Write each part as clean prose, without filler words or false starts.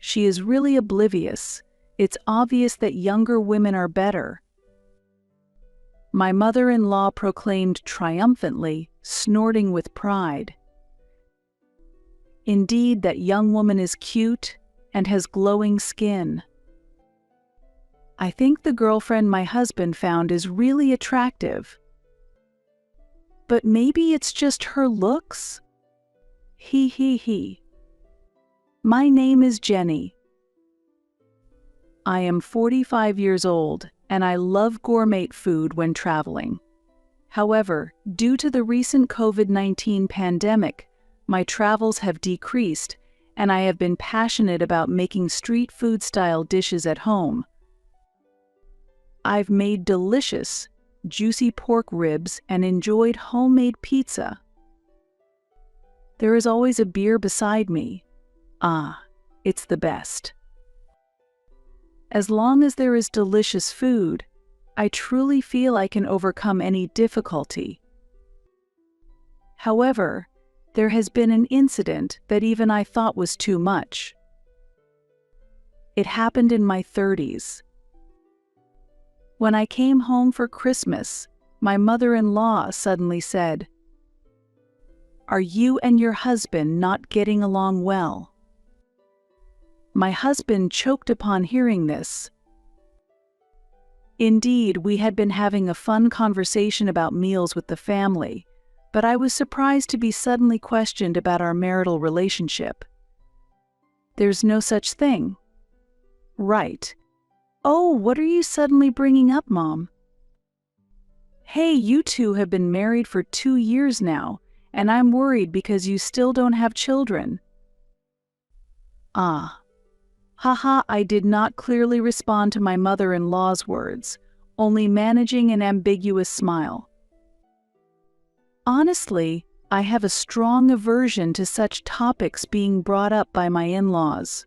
She is really oblivious. It's obvious that younger women are better." My mother-in-law proclaimed triumphantly, snorting with pride. "Indeed, that young woman is cute and has glowing skin. I think the girlfriend my husband found is really attractive. But maybe it's just her looks? He he he. My name is Jenny. I am 45 years old, and I love gourmet food when traveling. However, due to the recent COVID-19 pandemic, my travels have decreased, and I have been passionate about making street food-style dishes at home. I've made delicious, juicy pork ribs and enjoyed homemade pizza. There is always a beer beside me. Ah, it's the best. As long as there is delicious food, I truly feel I can overcome any difficulty. However, there has been an incident that even I thought was too much. It happened in my 30s. When I came home for Christmas, my mother-in-law suddenly said, "Are you and your husband not getting along well?" My husband choked upon hearing this. Indeed, we had been having a fun conversation about meals with the family, but I was surprised to be suddenly questioned about our marital relationship. "There's no such thing." "Right. Oh, what are you suddenly bringing up, Mom?" "Hey, you two have been married for 2 years now, and I'm worried because you still don't have children." Ah. Haha, I did not clearly respond to my mother-in-law's words, only managing an ambiguous smile. Honestly, I have a strong aversion to such topics being brought up by my in-laws.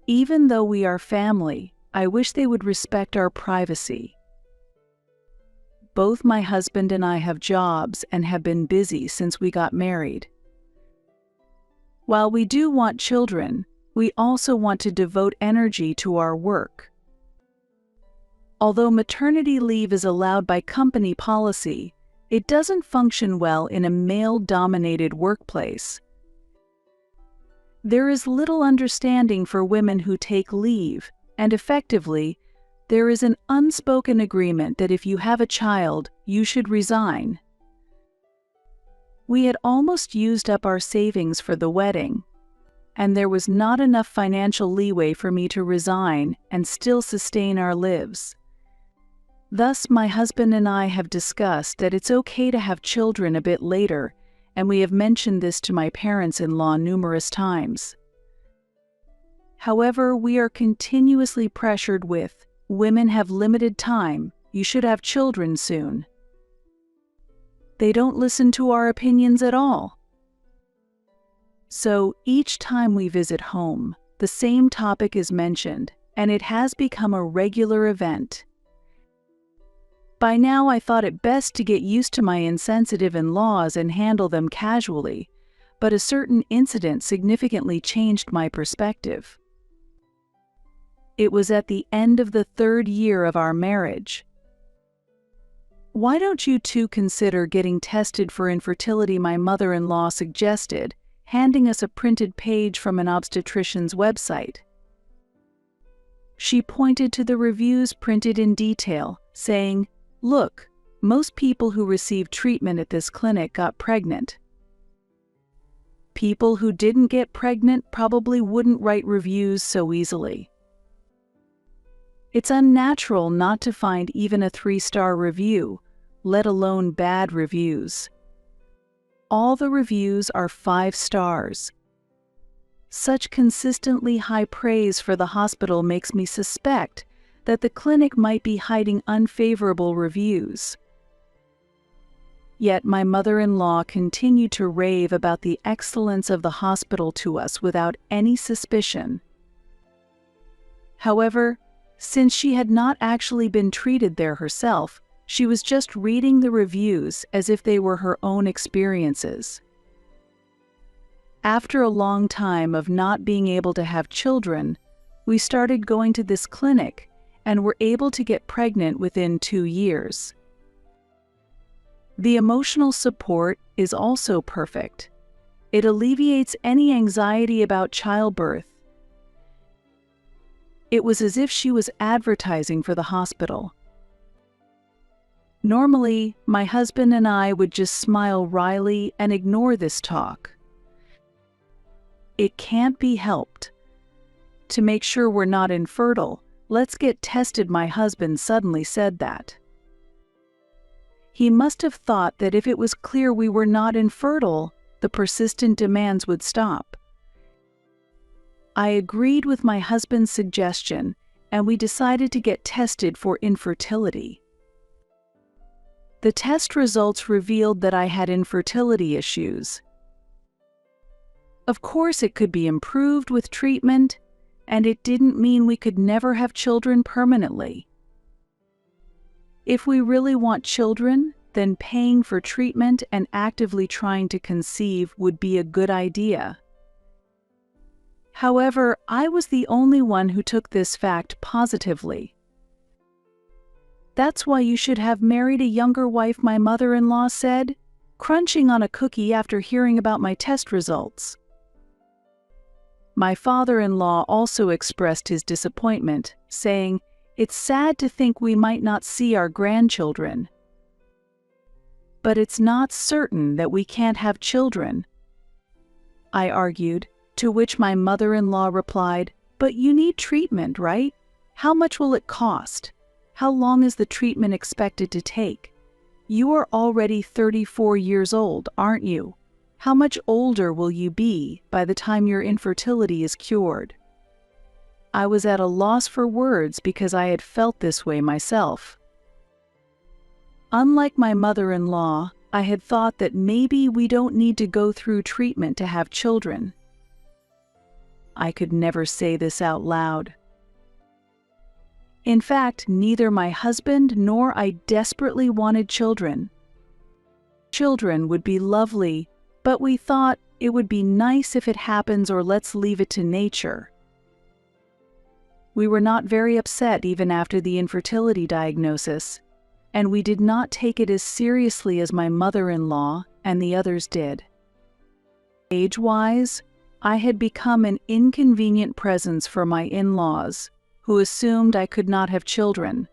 Even though we are family, I wish they would respect our privacy. Both my husband and I have jobs and have been busy since we got married. While we do want children, we also want to devote energy to our work. Although maternity leave is allowed by company policy, it doesn't function well in a male-dominated workplace. There is little understanding for women who take leave, and effectively, there is an unspoken agreement that if you have a child, you should resign. We had almost used up our savings for the wedding, and there was not enough financial leeway for me to resign and still sustain our lives. Thus, my husband and I have discussed that it's okay to have children a bit later, and we have mentioned this to my parents-in-law numerous times. However, we are continuously pressured with, "Women have limited time, you should have children soon." They don't listen to our opinions at all. So, each time we visit home, the same topic is mentioned, and it has become a regular event. By now, I thought it best to get used to my insensitive in-laws and handle them casually, but a certain incident significantly changed my perspective. It was at the end of the 3rd year of our marriage. "Why don't you two consider getting tested for infertility?" my mother-in-law suggested, handing us a printed page from an obstetrician's website. She pointed to the reviews printed in detail, saying, "Look, most people who received treatment at this clinic got pregnant. People who didn't get pregnant probably wouldn't write reviews so easily. It's unnatural not to find even a 3-star review, let alone bad reviews. All the reviews are 5 stars. Such consistently high praise for the hospital makes me suspect that the clinic might be hiding unfavorable reviews." Yet my mother-in-law continued to rave about the excellence of the hospital to us without any suspicion. However, since she had not actually been treated there herself, she was just reading the reviews as if they were her own experiences. After a long time of not being able to have children, we started going to this clinic and were able to get pregnant within 2 years. The emotional support is also perfect. It alleviates any anxiety about childbirth. It was as if she was advertising for the hospital. Normally, my husband and I would just smile wryly and ignore this talk. It can't be helped. To make sure we're not infertile, let's get tested, my husband suddenly said that. He must have thought that if it was clear we were not infertile, the persistent demands would stop. I agreed with my husband's suggestion, and we decided to get tested for infertility. The test results revealed that I had infertility issues. Of course, it could be improved with treatment, and it didn't mean we could never have children permanently. If we really want children, then paying for treatment and actively trying to conceive would be a good idea. However, I was the only one who took this fact positively. "That's why you should have married a younger wife," my mother-in-law said, crunching on a cookie after hearing about my test results. My father-in-law also expressed his disappointment, saying, "It's sad to think we might not see our grandchildren. But it's not certain that we can't have children," I argued, to which my mother-in-law replied, "But you need treatment, right? How much will it cost? How long is the treatment expected to take? You are already 34 years old, aren't you? How much older will you be by the time your infertility is cured?" I was at a loss for words because I had felt this way myself. Unlike my mother-in-law, I had thought that maybe we don't need to go through treatment to have children. I could never say this out loud. In fact, neither my husband nor I desperately wanted children. Children would be lovely, but we thought it would be nice if it happens, or let's leave it to nature. We were not very upset even after the infertility diagnosis, and we did not take it as seriously as my mother-in-law and the others did. Age-wise, I had become an inconvenient presence for my in-laws, who assumed I could not have children.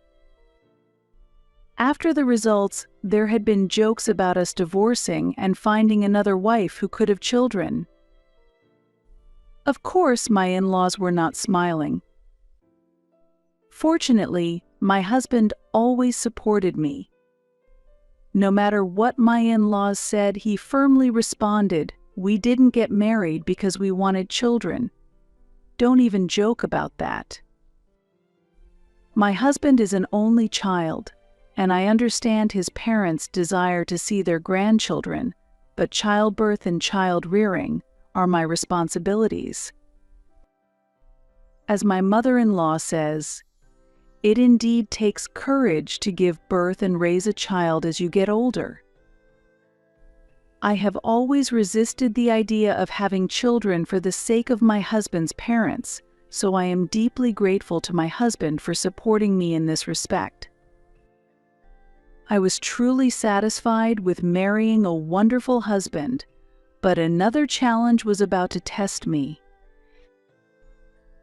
After the results, there had been jokes about us divorcing and finding another wife who could have children. Of course, my in-laws were not smiling. Fortunately, my husband always supported me. No matter what my in-laws said, he firmly responded, "We didn't get married because we wanted children. Don't even joke about that." My husband is an only child, and I understand his parents' desire to see their grandchildren, but childbirth and child rearing are my responsibilities. As my mother-in-law says, it indeed takes courage to give birth and raise a child as you get older. I have always resisted the idea of having children for the sake of my husband's parents, so I am deeply grateful to my husband for supporting me in this respect. I was truly satisfied with marrying a wonderful husband, but another challenge was about to test me.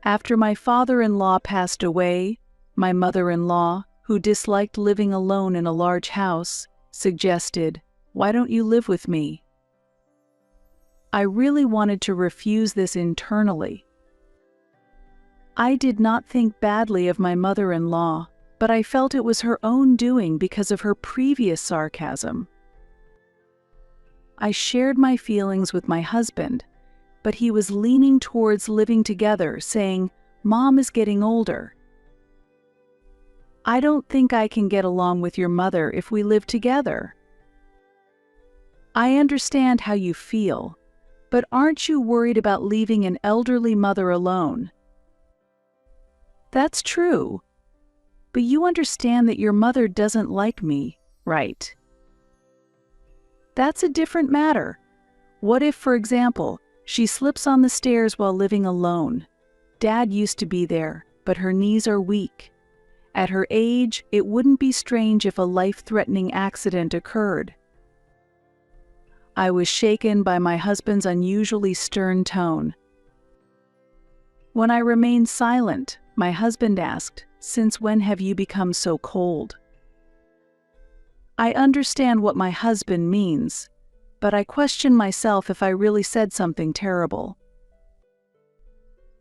After my father-in-law passed away, my mother-in-law, who disliked living alone in a large house, suggested, "Why don't you live with me?" I really wanted to refuse this internally. I did not think badly of my mother-in-law, but I felt it was her own doing because of her previous sarcasm. I shared my feelings with my husband, but he was leaning towards living together, saying, "Mom is getting older. I don't think I can get along with your mother if we live together." I understand how you feel, but aren't you worried about leaving an elderly mother alone? That's true, but you understand that your mother doesn't like me, right? That's a different matter. What if, for example, She slips on the stairs while living alone. Dad used to be there, but her knees are weak. At her age, it wouldn't be strange if a life-threatening accident occurred. I was shaken by my husband's unusually stern tone. When I remained silent, my husband asked, "Since when have you become so cold?" I understand what my husband means, but I question myself if I really said something terrible.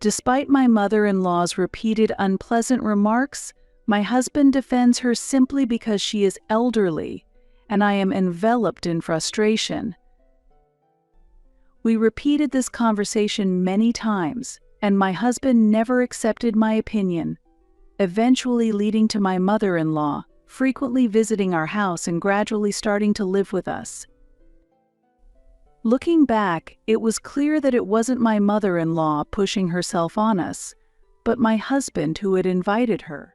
Despite my mother-in-law's repeated unpleasant remarks, my husband defends her simply because she is elderly, and I am enveloped in frustration. We repeated this conversation many times, and my husband never accepted my opinion, eventually leading to my mother-in-law frequently visiting our house and gradually starting to live with us. Looking back, it was clear that it wasn't my mother-in-law pushing herself on us, but my husband who had invited her.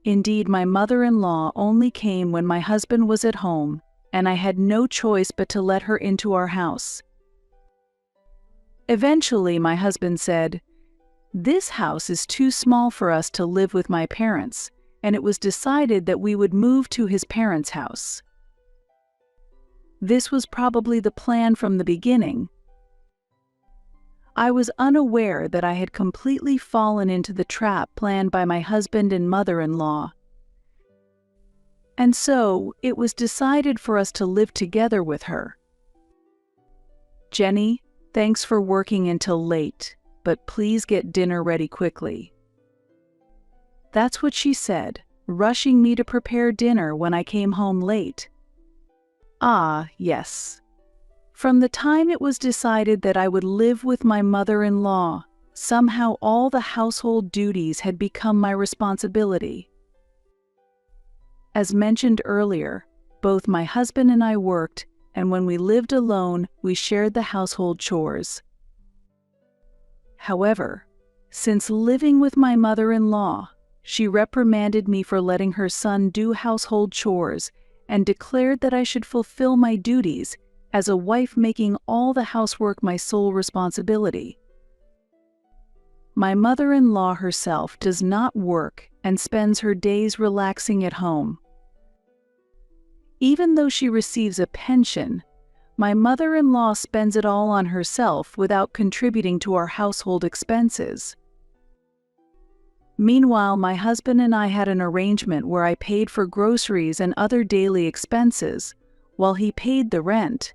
Indeed, my mother-in-law only came when my husband was at home, and I had no choice but to let her into our house. Eventually, my husband said, "This house is too small for us to live with my parents," and it was decided that we would move to his parents' house. This was probably the plan from the beginning. I was unaware that I had completely fallen into the trap planned by my husband and mother-in-law. And so, it was decided for us to live together with her. "Jenny, thanks for working until late, but please get dinner ready quickly." That's what she said, rushing me to prepare dinner when I came home late. Ah, yes. From the time it was decided that I would live with my mother-in-law, somehow all the household duties had become my responsibility. As mentioned earlier, both my husband and I worked, and when we lived alone, we shared the household chores. However, since living with my mother-in-law, she reprimanded me for letting her son do household chores and declared that I should fulfill my duties as a wife, making all the housework my sole responsibility. My mother-in-law herself does not work and spends her days relaxing at home. Even though she receives a pension, my mother-in-law spends it all on herself without contributing to our household expenses. Meanwhile, my husband and I had an arrangement where I paid for groceries and other daily expenses, while he paid the rent.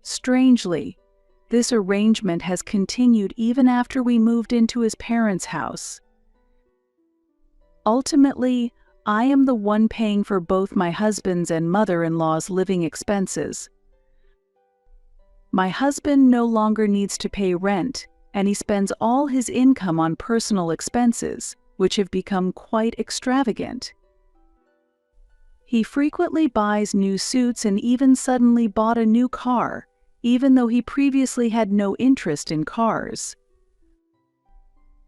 Strangely, this arrangement has continued even after we moved into his parents' house. Ultimately, I am the one paying for both my husband's and mother-in-law's living expenses. My husband no longer needs to pay rent, and he spends all his income on personal expenses, which have become quite extravagant. He frequently buys new suits and even suddenly bought a new car, even though he previously had no interest in cars.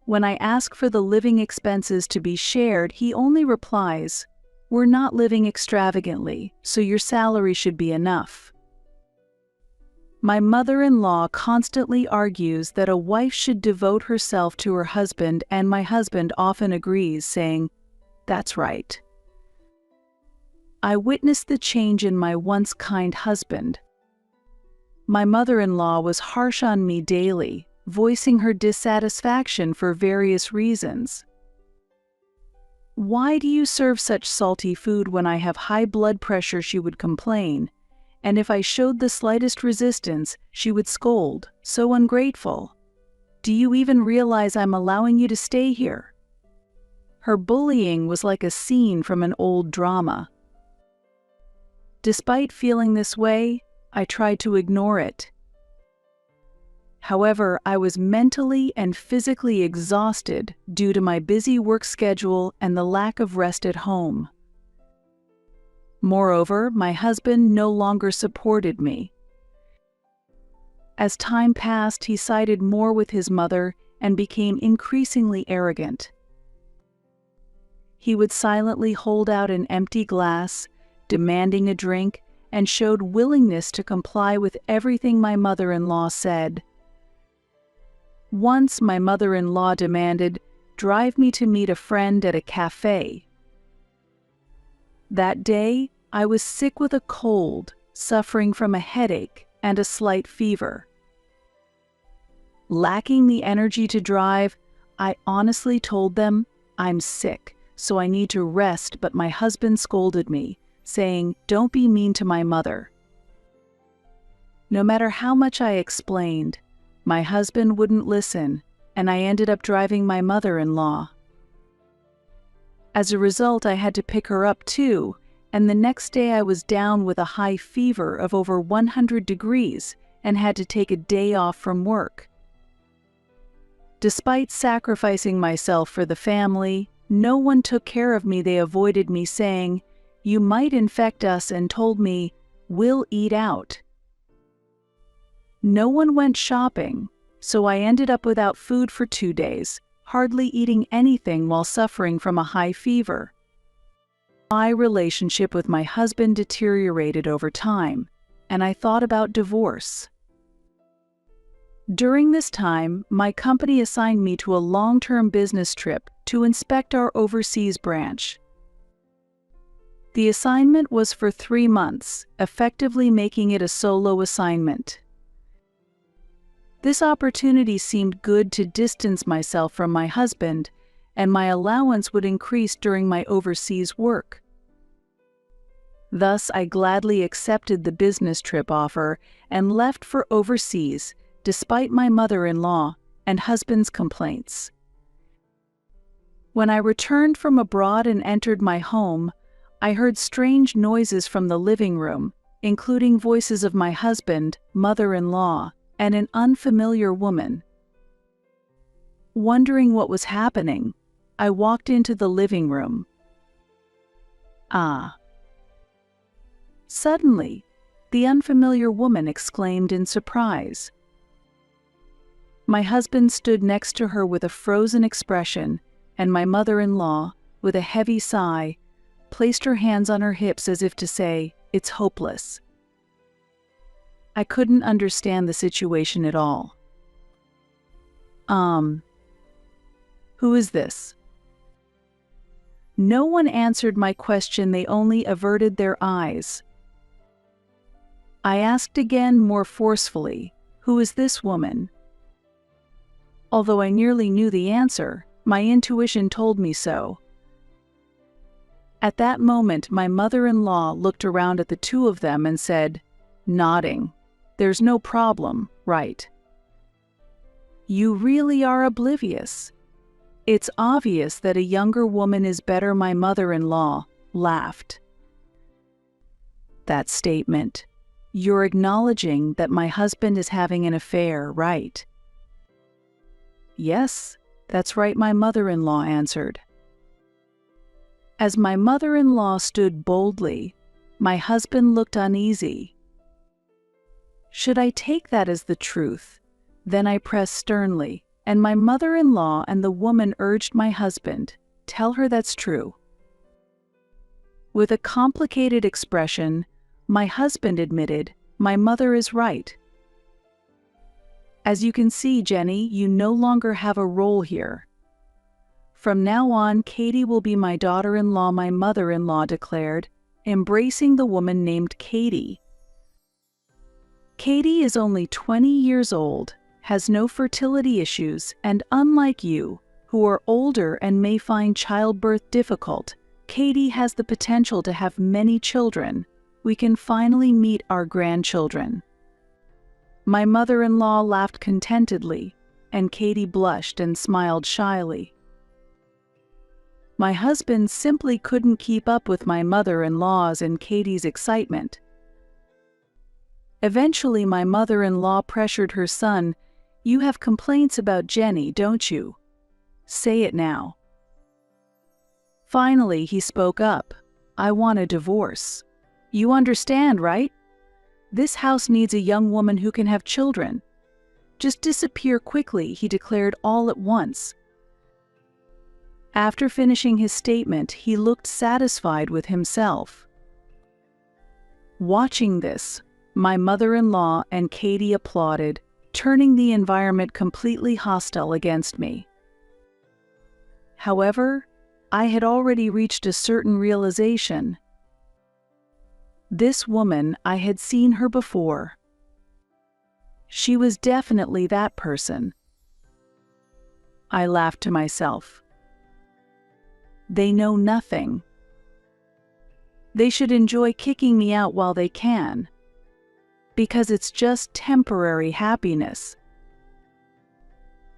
When I ask for the living expenses to be shared, he only replies, "We're not living extravagantly, so your salary should be enough." My mother-in-law constantly argues that a wife should devote herself to her husband, and my husband often agrees, saying, "That's right." I witnessed the change in my once kind husband. My mother-in-law was harsh on me daily, voicing her dissatisfaction for various reasons. "Why do you serve such salty food when I have high blood pressure?" she would complain. And if I showed the slightest resistance, she would scold, "So ungrateful. Do you even realize I'm allowing you to stay here?" Her bullying was like a scene from an old drama. Despite feeling this way, I tried to ignore it. However, I was mentally and physically exhausted due to my busy work schedule and the lack of rest at home. Moreover, my husband no longer supported me. As time passed, he sided more with his mother and became increasingly arrogant. He would silently hold out an empty glass, demanding a drink, and showed willingness to comply with everything my mother-in-law said. Once my mother-in-law demanded, "Drive me to meet a friend at a cafe." That day, I was sick with a cold, suffering from a headache and a slight fever. Lacking the energy to drive, I honestly told them, "I'm sick, so I need to rest," but my husband scolded me, saying, "Don't be mean to my mother." No matter how much I explained, my husband wouldn't listen, and I ended up driving my mother-in-law. As a result, I had to pick her up too, and the next day I was down with a high fever of over 100 degrees and had to take a day off from work. Despite sacrificing myself for the family, no one took care of me. They avoided me, saying, "You might infect us," and told me, "We'll eat out." No one went shopping, so I ended up without food for 2 days, hardly eating anything while suffering from a high fever. My relationship with my husband deteriorated over time, and I thought about divorce. During this time, my company assigned me to a long-term business trip to inspect our overseas branch. The assignment was for 3 months, effectively making it a solo assignment. This opportunity seemed good to distance myself from my husband, and my allowance would increase during my overseas work. Thus, I gladly accepted the business trip offer and left for overseas, despite my mother-in-law and husband's complaints. When I returned from abroad and entered my home, I heard strange noises from the living room, including voices of my husband, mother-in-law, and an unfamiliar woman. Wondering what was happening, I walked into the living room. Suddenly, the unfamiliar woman exclaimed in surprise. My husband stood next to her with a frozen expression, and my mother-in-law, with a heavy sigh, placed her hands on her hips as if to say, "It's hopeless." I couldn't understand the situation at all. Who is this?" No one answered my question. They only averted their eyes. I asked again more forcefully, "Who is this woman?" Although I nearly knew the answer, my intuition told me so. At that moment, my mother-in-law looked around at the two of them and said, nodding, "There's no problem, right?" "You really are oblivious. It's obvious that a younger woman is better." My mother-in-law laughed. "That statement, you're acknowledging that my husband is having an affair, right?" "Yes, that's right," my mother-in-law answered. As my mother-in-law stood boldly, my husband looked uneasy. Should I take that as the truth? Then I pressed sternly, and my mother-in-law and the woman urged my husband, "Tell her that's true." With a complicated expression, my husband admitted, "My mother is right. As you can see, Jenny, you no longer have a role here. From now on, Katie will be my daughter-in-law," my mother-in-law declared, embracing the woman named Katie. Katie is only 20 years old, has no fertility issues, and unlike you, who are older and may find childbirth difficult, Katie has the potential to have many children. We can finally meet our grandchildren. My mother-in-law laughed contentedly, and Katie blushed and smiled shyly. My husband simply couldn't keep up with my mother-in-law's and Katie's excitement. Eventually, my mother-in-law pressured her son, "You have complaints about Jenny, don't you? Say it now." Finally, he spoke up, "I want a divorce. You understand, right? This house needs a young woman who can have children. Just disappear quickly," he declared all at once. After finishing his statement, he looked satisfied with himself. Watching this, my mother-in-law and Katie applauded, turning the environment completely hostile against me. However, I had already reached a certain realization. This woman, I had seen her before. She was definitely that person. I laughed to myself. They know nothing. They should enjoy kicking me out while they can, because it's just temporary happiness.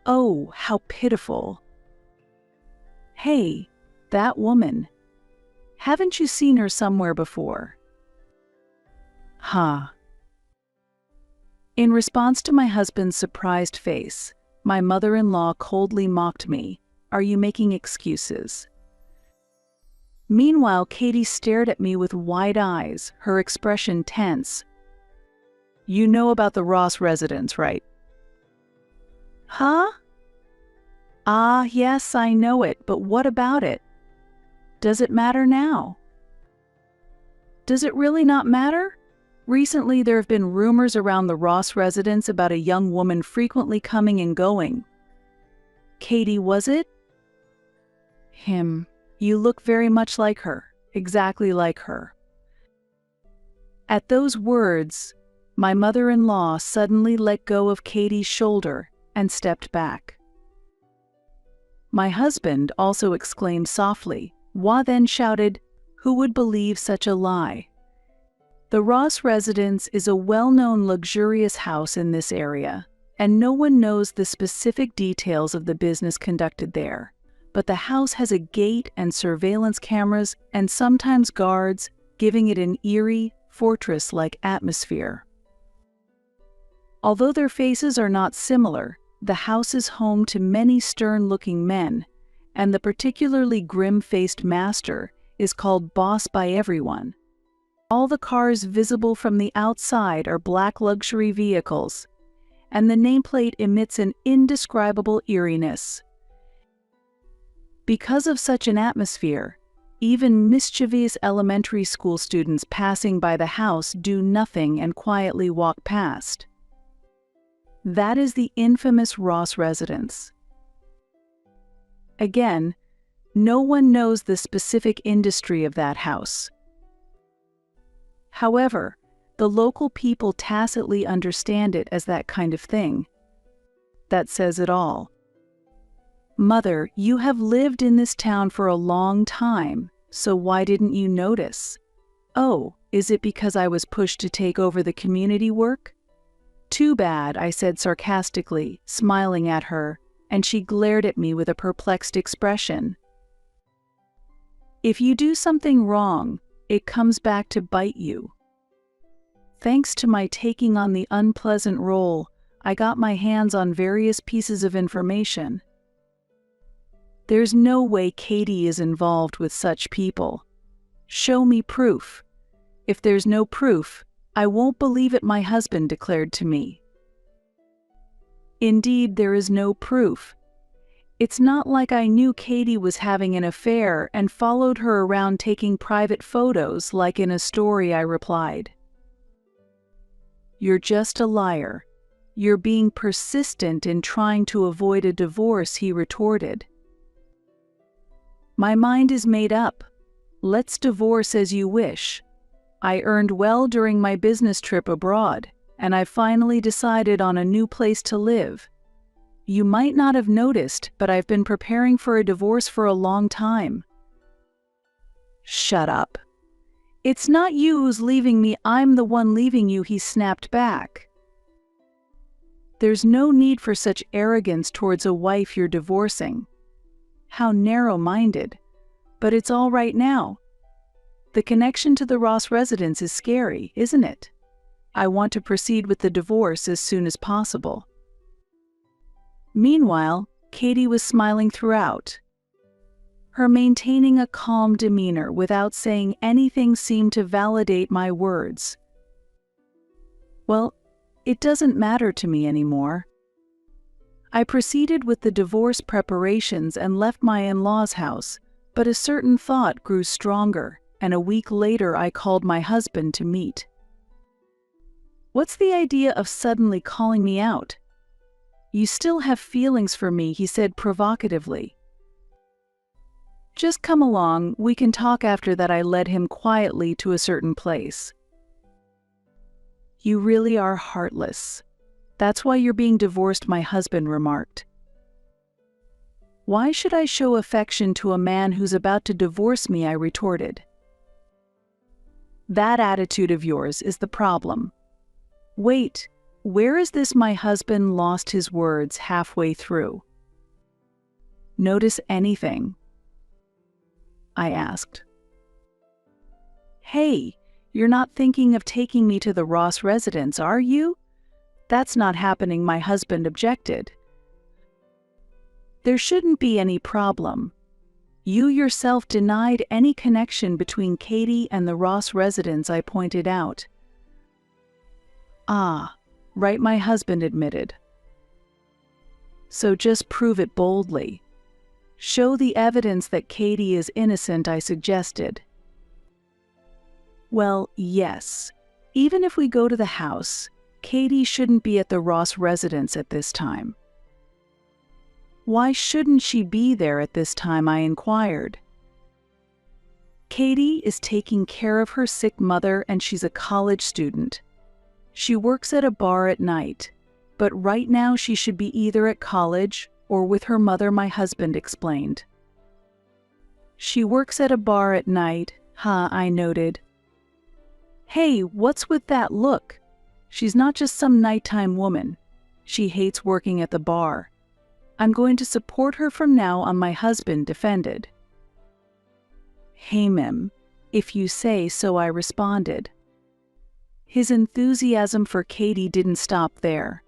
Oh, how pitiful. Hey, that woman. Haven't you seen her somewhere before? Huh. In response to my husband's surprised face, my mother-in-law coldly mocked me. Are you making excuses? Meanwhile, Katie stared at me with wide eyes, her expression tense. You know about the Ross residence, right? Huh? Ah, yes, I know it, but what about it? Does it matter now? Does it really not matter? Recently, there have been rumors around the Ross residence about a young woman frequently coming and going. Katie, was it? Him. You look very much like her, exactly like her. At those words, my mother-in-law suddenly let go of Katie's shoulder and stepped back. My husband also exclaimed softly, then shouted, "Who would believe such a lie?" The Ross residence is a well-known luxurious house in this area, and no one knows the specific details of the business conducted there. But the house has a gate and surveillance cameras and sometimes guards, giving it an eerie, fortress-like atmosphere. Although their faces are not similar, the house is home to many stern-looking men, and the particularly grim-faced master is called boss by everyone. All the cars visible from the outside are black luxury vehicles, and the nameplate emits an indescribable eeriness. Because of such an atmosphere, even mischievous elementary school students passing by the house do nothing and quietly walk past. That is the infamous Ross residence. Again, no one knows the specific industry of that house. However, the local people tacitly understand it as that kind of thing. That says it all. Mother, you have lived in this town for a long time, so why didn't you notice? Oh, is it because I was pushed to take over the community work? Too bad, I said sarcastically, smiling at her, and she glared at me with a perplexed expression. If you do something wrong, it comes back to bite you. Thanks to my taking on the unpleasant role, I got my hands on various pieces of information. There's no way Katie is involved with such people. Show me proof. If there's no proof, I won't believe it, my husband declared to me. Indeed, there is no proof. It's not like I knew Katie was having an affair and followed her around taking private photos like in a story, I replied. You're just a liar. You're being persistent in trying to avoid a divorce, he retorted. My mind is made up. Let's divorce as you wish. I earned well during my business trip abroad, and I finally decided on a new place to live. You might not have noticed, but I've been preparing for a divorce for a long time. Shut up. It's not you who's leaving me, I'm the one leaving you, he snapped back. There's no need for such arrogance towards a wife you're divorcing. How narrow-minded. But it's all right now. The connection to the Ross residence is scary, isn't it? I want to proceed with the divorce as soon as possible. Meanwhile, Katie was smiling throughout. Her maintaining a calm demeanor without saying anything seemed to validate my words. Well, it doesn't matter to me anymore. I proceeded with the divorce preparations and left my in-laws' house, but a certain thought grew stronger, and a week later I called my husband to meet. What's the idea of suddenly calling me out? You still have feelings for me, he said provocatively. Just come along, we can talk after that. I led him quietly to a certain place. You really are heartless. That's why you're being divorced, my husband remarked. Why should I show affection to a man who's about to divorce me? I retorted. That attitude of yours is the problem. Wait, where is this? My husband lost his words halfway through. Notice anything? I asked. Hey, you're not thinking of taking me to the Ross residence, are you? That's not happening, my husband objected. There shouldn't be any problem. You yourself denied any connection between Katie and the Ross residence, I pointed out. Ah, right, my husband admitted. So just prove it boldly. Show the evidence that Katie is innocent, I suggested. Well, yes. Even if we go to the house, Katie shouldn't be at the Ross residence at this time. Why shouldn't she be there at this time? I inquired. Katie is taking care of her sick mother and she's a college student. She works at a bar at night, but right now she should be either at college or with her mother, my husband explained. She works at a bar at night, huh? I noted. Hey, what's with that look? She's not just some nighttime woman. She hates working at the bar. I'm going to support her from now on, my husband defended. Hey, Mim, if you say so, I responded. His enthusiasm for Katie didn't stop there.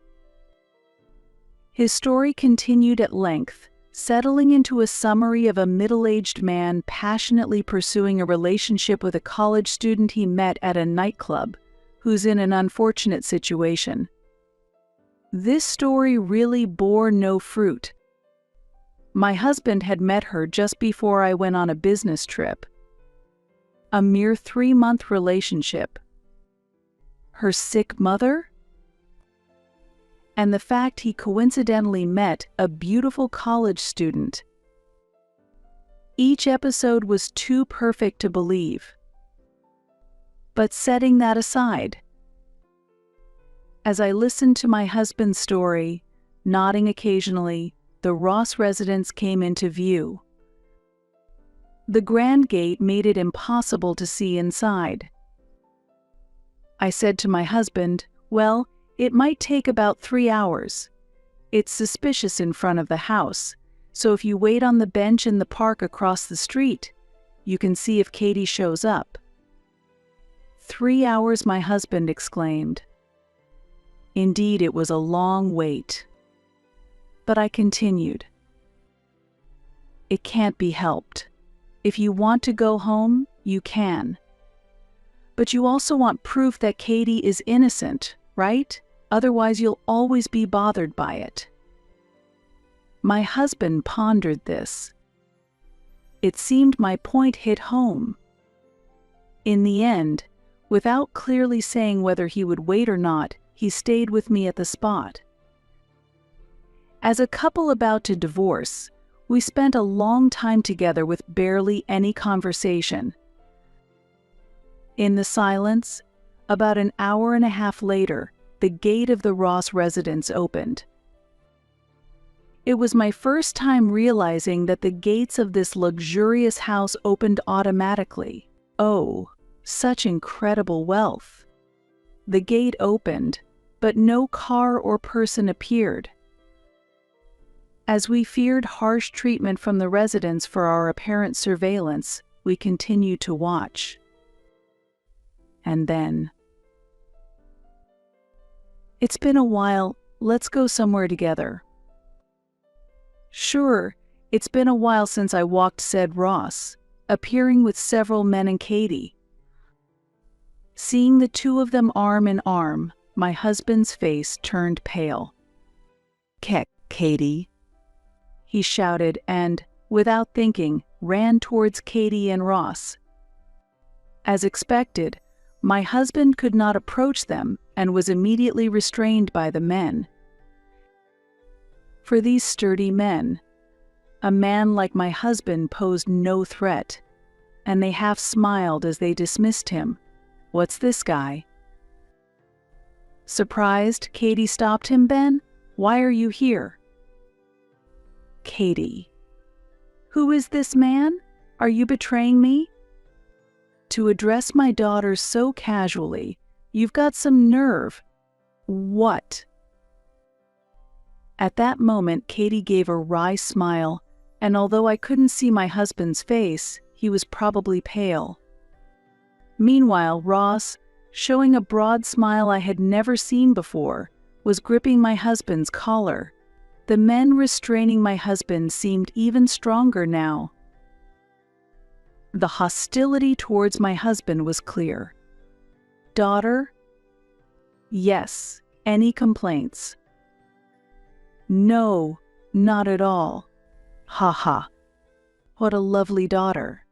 His story continued at length, settling into a summary of a middle-aged man passionately pursuing a relationship with a college student he met at a nightclub, who's in an unfortunate situation. This story really bore no fruit. My husband had met her just before I went on a business trip. A mere 3-month relationship. Her sick mother? And the fact he coincidentally met a beautiful college student. Each episode was too perfect to believe. But setting that aside, as I listened to my husband's story, nodding occasionally, the Ross residence came into view. The grand gate made it impossible to see inside. I said to my husband, well, it might take about 3 hours. It's suspicious in front of the house, so if you wait on the bench in the park across the street, you can see if Katie shows up. 3 hours, my husband exclaimed. Indeed, it was a long wait. But I continued. It can't be helped. If you want to go home, you can. But you also want proof that Katie is innocent, right? Otherwise, you'll always be bothered by it. My husband pondered this. It seemed my point hit home. In the end, without clearly saying whether he would wait or not, he stayed with me at the spot. As a couple about to divorce, we spent a long time together with barely any conversation. In the silence, about an hour and a half later, the gate of the Ross residence opened. It was my first time realizing that the gates of this luxurious house opened automatically. Oh, such incredible wealth. The gate opened, but no car or person appeared. As we feared harsh treatment from the residents for our apparent surveillance, we continued to watch. And then, "It's been a while, let's go somewhere together." "Sure, it's been a while since I walked," said Ross, appearing with several men and Katie. Seeing the two of them arm in arm, my husband's face turned pale. Katie," he shouted and, without thinking, ran towards Katie and Ross. As expected, my husband could not approach them and was immediately restrained by the men. For these sturdy men, a man like my husband posed no threat, and they half smiled as they dismissed him. "What's this guy?" Surprised, Katie stopped him. "Ben, why are you here?" Katie: "Who is this man? Are you betraying me? To address my daughter so casually, you've got some nerve. What?" At that moment, Katie gave a wry smile, and although I couldn't see my husband's face, he was probably pale. Meanwhile, Ross, showing a broad smile I had never seen before, was gripping my husband's collar. The men restraining my husband seemed even stronger now. The hostility towards my husband was clear. "Daughter?" "Yes. Any complaints?" "No, not at all." "Ha ha. What a lovely daughter."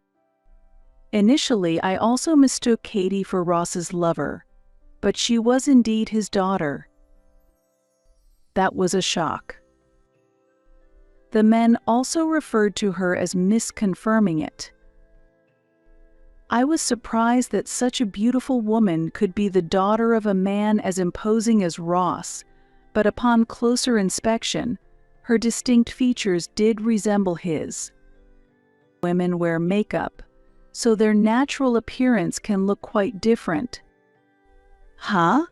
Initially, I also mistook Katie for Ross's lover, but she was indeed his daughter. That was a shock. The men also referred to her as Miss, confirming it. I was surprised that such a beautiful woman could be the daughter of a man as imposing as Ross, but upon closer inspection, her distinct features did resemble his. Women wear makeup, so their natural appearance can look quite different. "Huh?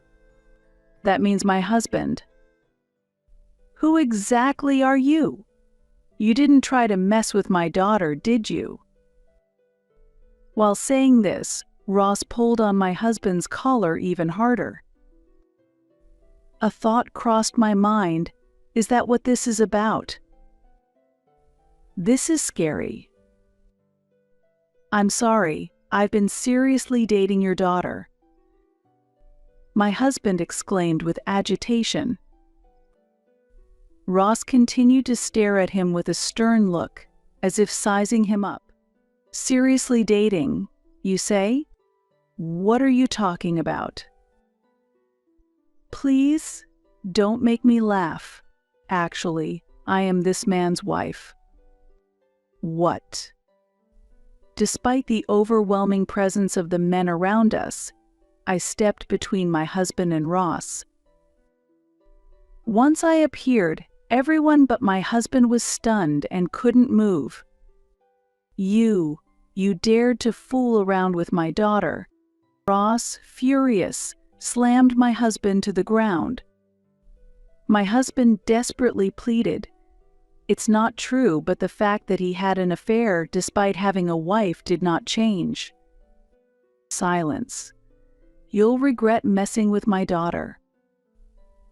That means my husband." "Who exactly are you? You didn't try to mess with my daughter, did you?" While saying this, Ross pulled on my husband's collar even harder. A thought crossed my mind. Is that what this is about? This is scary. "I'm sorry, I've been seriously dating your daughter," my husband exclaimed with agitation. Ross continued to stare at him with a stern look, as if sizing him up. "Seriously dating, you say? What are you talking about?" "Please, don't make me laugh. Actually, I am this man's wife." "What?" Despite the overwhelming presence of the men around us, I stepped between my husband and Ross. Once I appeared, everyone but my husband was stunned and couldn't move. You dared to fool around with my daughter." Ross, furious, slammed my husband to the ground. My husband desperately pleaded. It's not true, but the fact that he had an affair despite having a wife did not change. Silence. "You'll regret messing with my daughter."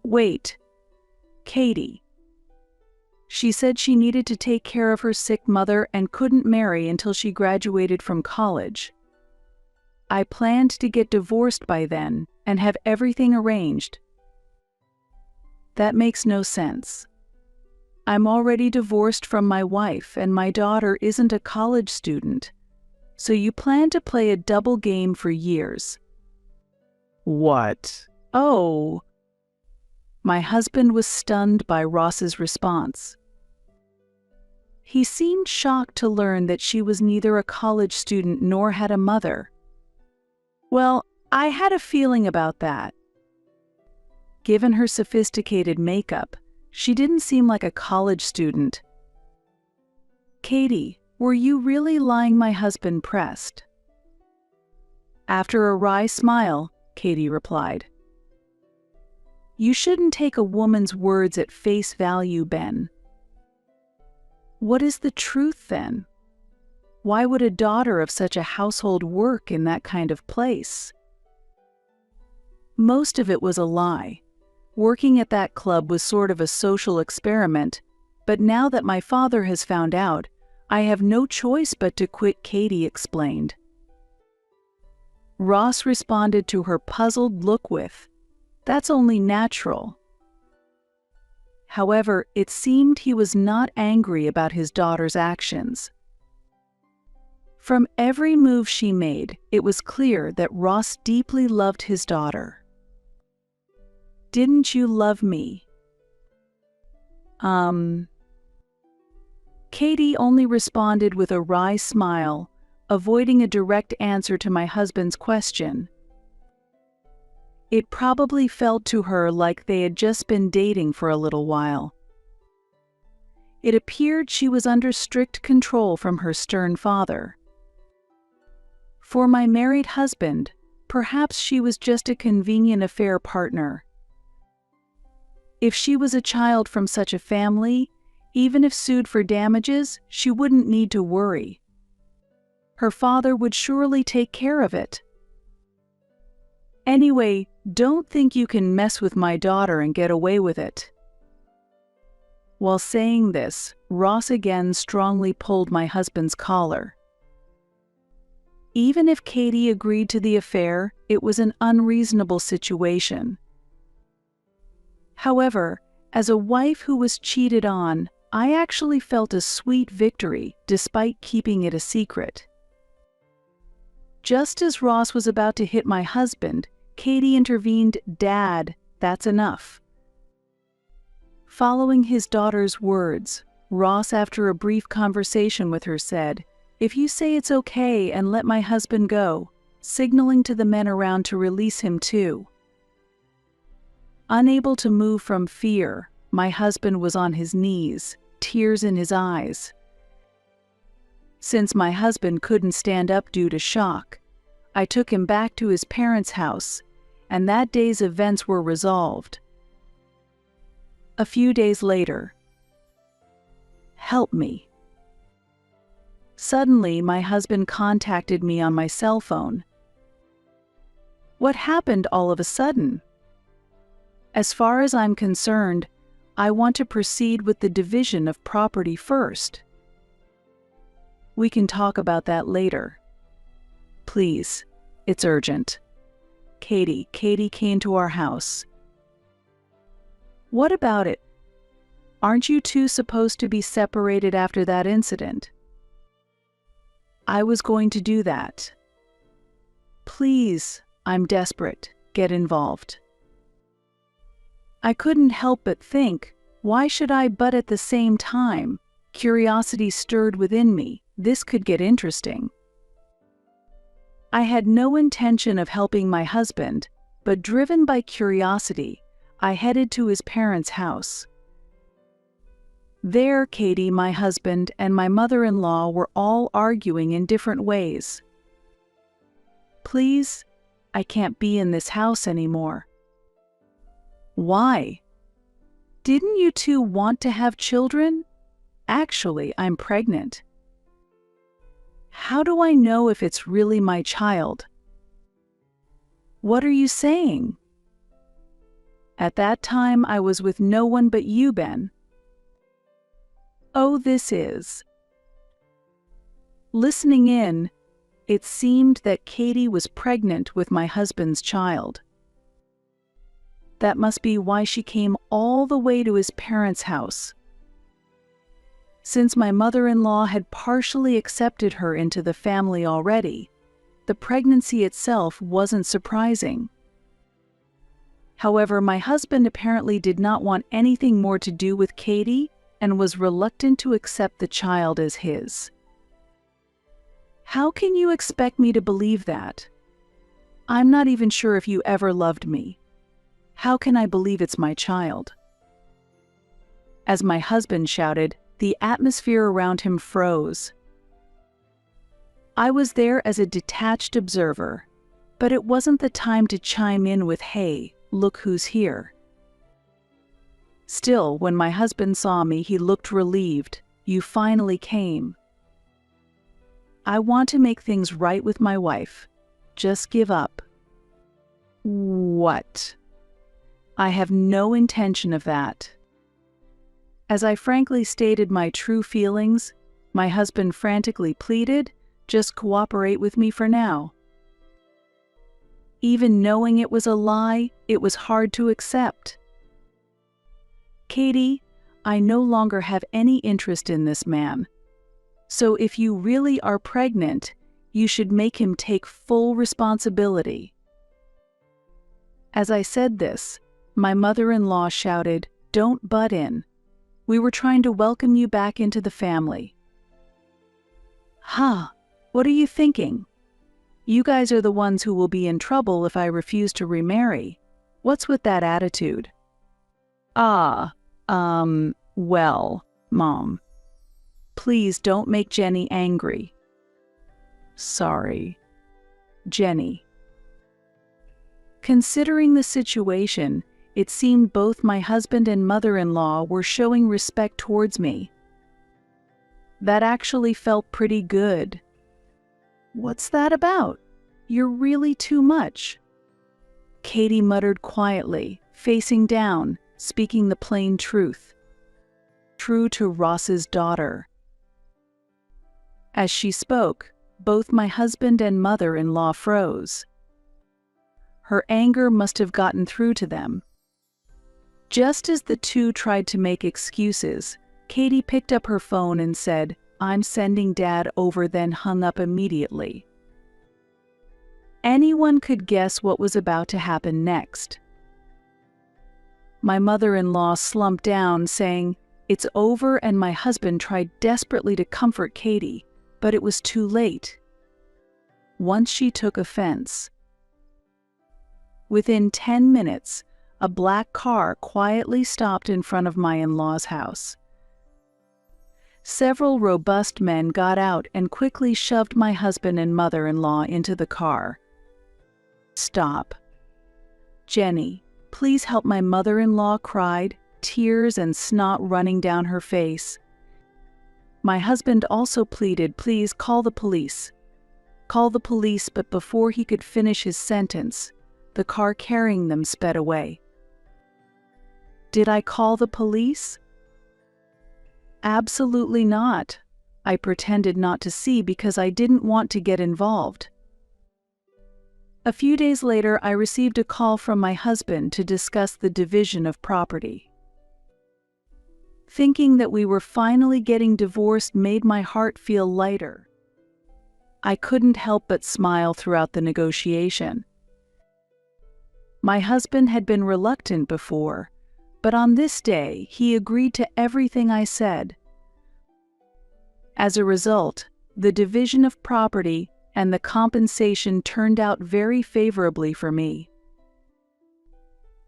"Wait. Katie. She said she needed to take care of her sick mother and couldn't marry until she graduated from college. I planned to get divorced by then and have everything arranged." "That makes no sense. I'm already divorced from my wife and my daughter isn't a college student, so you plan to play a double game for years." "What?" "Oh." My husband was stunned by Ross's response. He seemed shocked to learn that she was neither a college student nor had a mother. "Well, I had a feeling about that. Given her sophisticated makeup, she didn't seem like a college student." "Katie, were you really lying?" my husband pressed. After a wry smile, Katie replied, "You shouldn't take a woman's words at face value, Ben." "What is the truth then? Why would a daughter of such a household work in that kind of place?" Most of it was a lie. Working at that club was sort of a social experiment, but now that my father has found out, I have no choice but to quit, Katie explained. Ross responded to her puzzled look with, "That's only natural." However, it seemed he was not angry about his daughter's actions. From every move she made, it was clear that Ross deeply loved his daughter. Didn't you love me? Katie only responded with a wry smile, avoiding a direct answer to my husband's question. It probably felt to her like they had just been dating for a little while. It appeared she was under strict control from her stern father. For my married husband, perhaps she was just a convenient affair partner. If she was a child from such a family, even if sued for damages, she wouldn't need to worry. Her father would surely take care of it. Anyway, don't think you can mess with my daughter and get away with it. While saying this, Ross again strongly pulled my husband's collar. Even if Katie agreed to the affair, it was an unreasonable situation. However, as a wife who was cheated on, I actually felt a sweet victory despite keeping it a secret. Just as Ross was about to hit my husband, Katie intervened. "Dad, that's enough." Following his daughter's words, Ross, after a brief conversation with her, said, "If you say it's okay and let my husband go," signaling to the men around to release him too. Unable to move from fear, my husband was on his knees, tears in his eyes. Since my husband couldn't stand up due to shock, I took him back to his parents' house, and that day's events were resolved. A few days later, help me. Suddenly, my husband contacted me on my cell phone. What happened all of a sudden? As far as I'm concerned, I want to proceed with the division of property first. We can talk about that later. Please, it's urgent. Katie came to our house. What about it? Aren't you two supposed to be separated after that incident? I was going to do that. Please, I'm desperate. Get involved. I couldn't help but think, why should I? But at the same time, curiosity stirred within me. This could get interesting. I had no intention of helping my husband, but driven by curiosity, I headed to his parents' house. There, Katie, my husband, and my mother-in-law were all arguing in different ways. Please, I can't be in this house anymore. Why? Didn't you two want to have children? Actually, I'm pregnant. How do I know if it's really my child? What are you saying? At that time, I was with no one but you, Ben. Oh, this is. Listening in, it seemed that Katie was pregnant with my husband's child. That must be why she came all the way to his parents' house. Since my mother-in-law had partially accepted her into the family already, the pregnancy itself wasn't surprising. However, my husband apparently did not want anything more to do with Katie and was reluctant to accept the child as his. How can you expect me to believe that? I'm not even sure if you ever loved me. How can I believe it's my child? As my husband shouted, the atmosphere around him froze. I was there as a detached observer, but it wasn't the time to chime in with, "Hey, look who's here." Still, when my husband saw me, he looked relieved. "You finally came. I want to make things right with my wife. Just give up." What? I have no intention of that. As I frankly stated my true feelings, my husband frantically pleaded, "Just cooperate with me for now." Even knowing it was a lie, it was hard to accept. Katie, I no longer have any interest in this man. So if you really are pregnant, you should make him take full responsibility. As I said this, My mother-in-law shouted, "Don't butt in. We were trying to welcome you back into the family." Huh, what are you thinking? You guys are the ones who will be in trouble if I refuse to remarry. What's with that attitude? Well, Mom. Please don't make Jenny angry. Sorry, Jenny. Considering the situation, it seemed both my husband and mother-in-law were showing respect towards me. That actually felt pretty good. What's that about? You're really too much. Katie muttered quietly, facing down, speaking the plain truth. True to Ross's daughter. As she spoke, both my husband and mother-in-law froze. Her anger must have gotten through to them. Just as the two tried to make excuses, Katie picked up her phone and said, "I'm sending Dad over," then hung up immediately. Anyone could guess what was about to happen next. My mother-in-law slumped down, saying, "It's over," and my husband tried desperately to comfort Katie, but it was too late. Once she took offense. Within 10 minutes, a black car quietly stopped in front of my in-law's house. Several robust men got out and quickly shoved my husband and mother-in-law into the car. "Stop. Jenny, please help," my mother-in-law cried, tears and snot running down her face. My husband also pleaded, "Please call the police. Call the police," but before he could finish his sentence, the car carrying them sped away. Did I call the police? Absolutely not. I pretended not to see because I didn't want to get involved. A few days later, I received a call from my husband to discuss the division of property. Thinking that we were finally getting divorced made my heart feel lighter. I couldn't help but smile throughout the negotiation. My husband had been reluctant before, but on this day he agreed to everything I said. As a result, the division of property and the compensation turned out very favorably for me.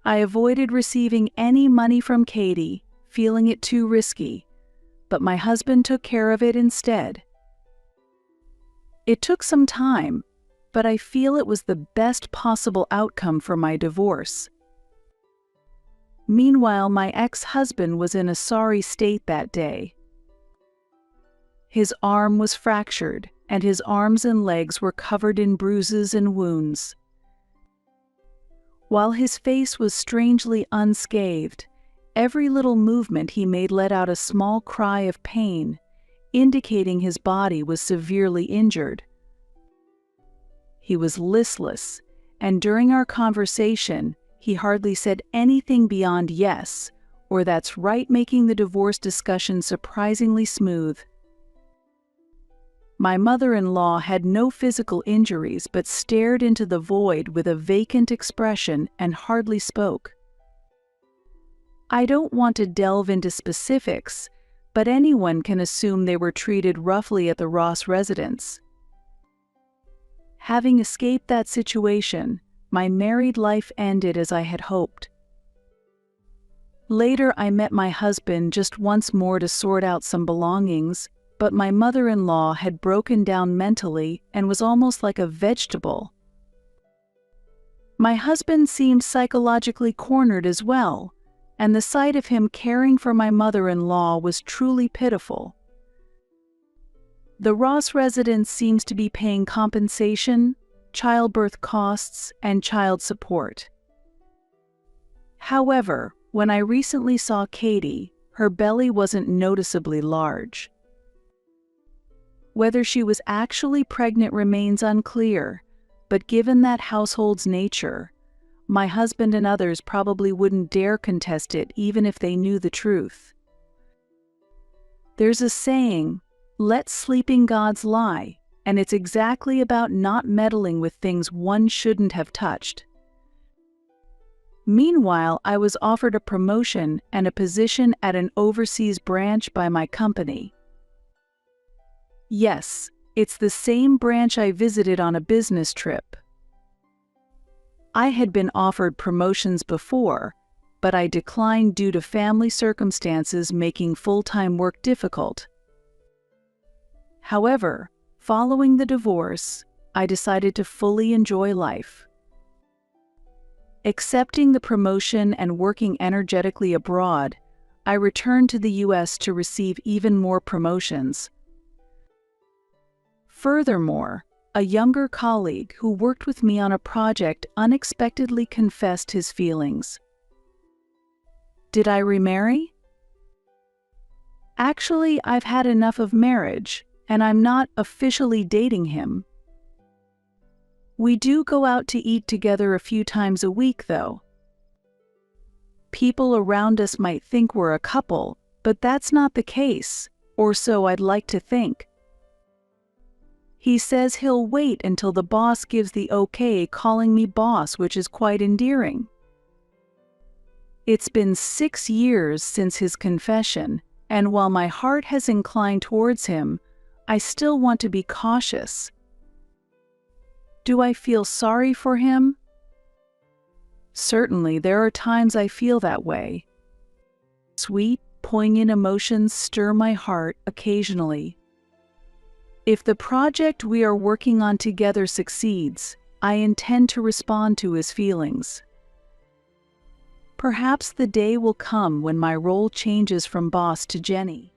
I avoided receiving any money from Katie, feeling it too risky, but my husband took care of it instead. It took some time, but I feel it was the best possible outcome for my divorce. Meanwhile, my ex-husband was in a sorry state that day. His arm was fractured, and his arms and legs were covered in bruises and wounds. While his face was strangely unscathed, every little movement he made let out a small cry of pain, indicating his body was severely injured. He was listless, and during our conversation, he hardly said anything beyond "yes" or "that's right," making the divorce discussion surprisingly smooth. My mother-in-law had no physical injuries but stared into the void with a vacant expression and hardly spoke. I don't want to delve into specifics, but anyone can assume they were treated roughly at the Ross residence. Having escaped that situation, my married life ended as I had hoped. Later, I met my husband just once more to sort out some belongings, but my mother-in-law had broken down mentally and was almost like a vegetable. My husband seemed psychologically cornered as well, and the sight of him caring for my mother-in-law was truly pitiful. The Ross residence seems to be paying compensation, childbirth costs, and child support. However, when I recently saw Katie, her belly wasn't noticeably large. Whether she was actually pregnant remains unclear, but given that household's nature, my husband and others probably wouldn't dare contest it even if they knew the truth. There's a saying, "Let sleeping gods lie," and it's exactly about not meddling with things one shouldn't have touched. Meanwhile, I was offered a promotion and a position at an overseas branch by my company. Yes, it's the same branch I visited on a business trip. I had been offered promotions before, but I declined due to family circumstances making full-time work difficult. However, following the divorce, I decided to fully enjoy life. Accepting the promotion and working energetically abroad, I returned to the US to receive even more promotions. Furthermore, a younger colleague who worked with me on a project unexpectedly confessed his feelings. Did I remarry? Actually, I've had enough of marriage, and I'm not officially dating him. We do go out to eat together a few times a week, though. People around us might think we're a couple, but that's not the case, or so I'd like to think. He says he'll wait until the boss gives the okay, calling me boss, which is quite endearing. It's been 6 years since his confession, and while my heart has inclined towards him, I still want to be cautious. Do I feel sorry for him? Certainly, there are times I feel that way. Sweet, poignant emotions stir my heart occasionally. If the project we are working on together succeeds, I intend to respond to his feelings. Perhaps the day will come when my role changes from boss to Jenny.